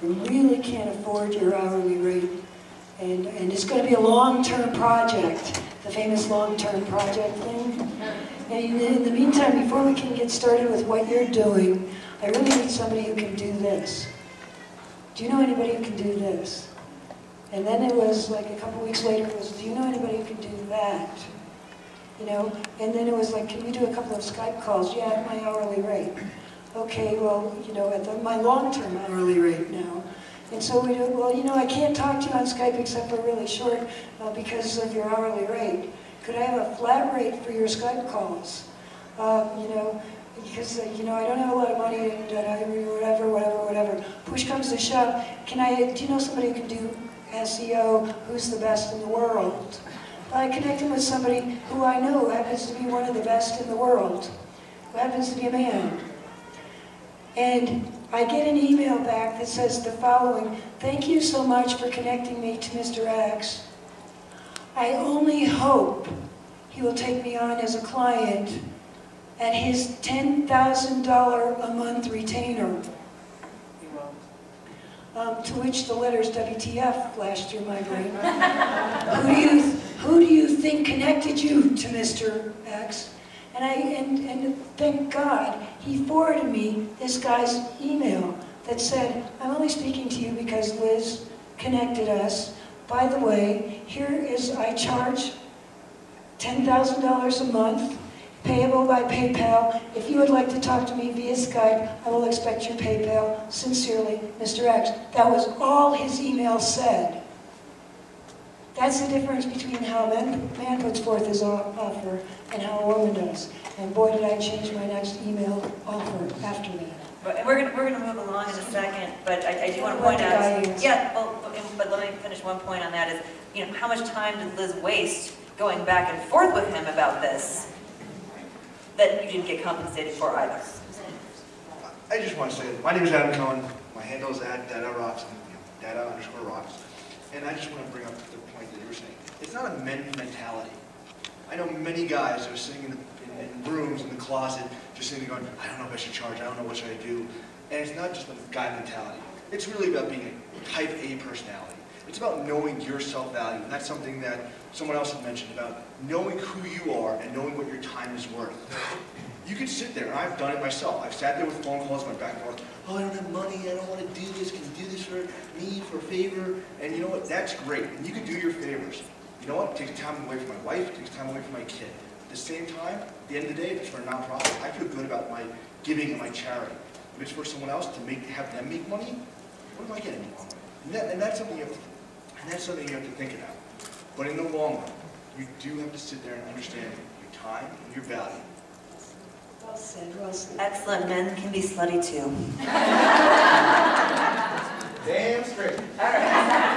you really can't afford your hourly rate. And it's going to be a long-term project, the famous long-term project thing. And in the meantime, before we can get started with what you're doing, I really need somebody who can do this. Do you know anybody who can do this? And then it was like a couple weeks later, it was, do you know anybody who can do that? You know, and then it was like, can you do a couple of Skype calls? Yeah, at my hourly rate. Okay, well, you know, at my long-term hourly rate now. And so we do, well, you know, I can't talk to you on Skype except for really short because of your hourly rate. Could I have a flat rate for your Skype calls? You know, because, you know, I don't have a lot of money and whatever. Push comes to shove. Do you know somebody who can do SEO, who's the best in the world? I connect him with somebody who I know happens to be one of the best in the world, who happens to be a man. And I get an email back that says the following: thank you so much for connecting me to Mr. X. I only hope he will take me on as a client at his $10,000 a month retainer. To which the letters WTF flashed through my brain. Who do you think connected you to Mr. X? And thank God, he forwarded me this guy's email that said, I'm only speaking to you because Liz connected us. By the way, I charge $10,000 a month, payable by PayPal. If you would like to talk to me via Skype, I will expect your PayPal. Sincerely, Mr. X. That was all his email said. That's the difference between how a man puts forth his offer and how a woman does. And boy, did I change my next email offer after that. And we're gonna move along in a second, but I do want to point out. Yeah, well, but let me finish one point on that. Is, you know, how much time did Liz waste going back and forth with him about this that you didn't get compensated for either? I just want to say, my name is Adam Cohen. My handle is @DadaRocks, Dada_rocks. And I just want to bring up the point that you were saying. It's not a men mentality. I know many guys who are sitting in rooms, in the closet, just sitting there going, I don't know if I should charge, I don't know what should I do. And it's not just a guy mentality. It's really about being a type A personality. It's about knowing your self-value. And that's something that someone else had mentioned about knowing who you are and knowing what your time is worth. You could sit there, and I've done it myself. I've sat there with phone calls, went back and forth, oh, I don't have money, I don't want to do this, can you do this for me, for a favor? And you know what, that's great, and you can do your favors. You know what, it takes time away from my wife, it takes time away from my kid. At the same time, at the end of the day, if it's for a nonprofit, I feel good about my giving and my charity. If it's for someone else to have them make money, what am I getting wrong with? And that's something you have to think about. But in the long run, you do have to sit there and understand your time and your value. Well said, well said. Excellent. Men can be slutty too. Damn straight. All right.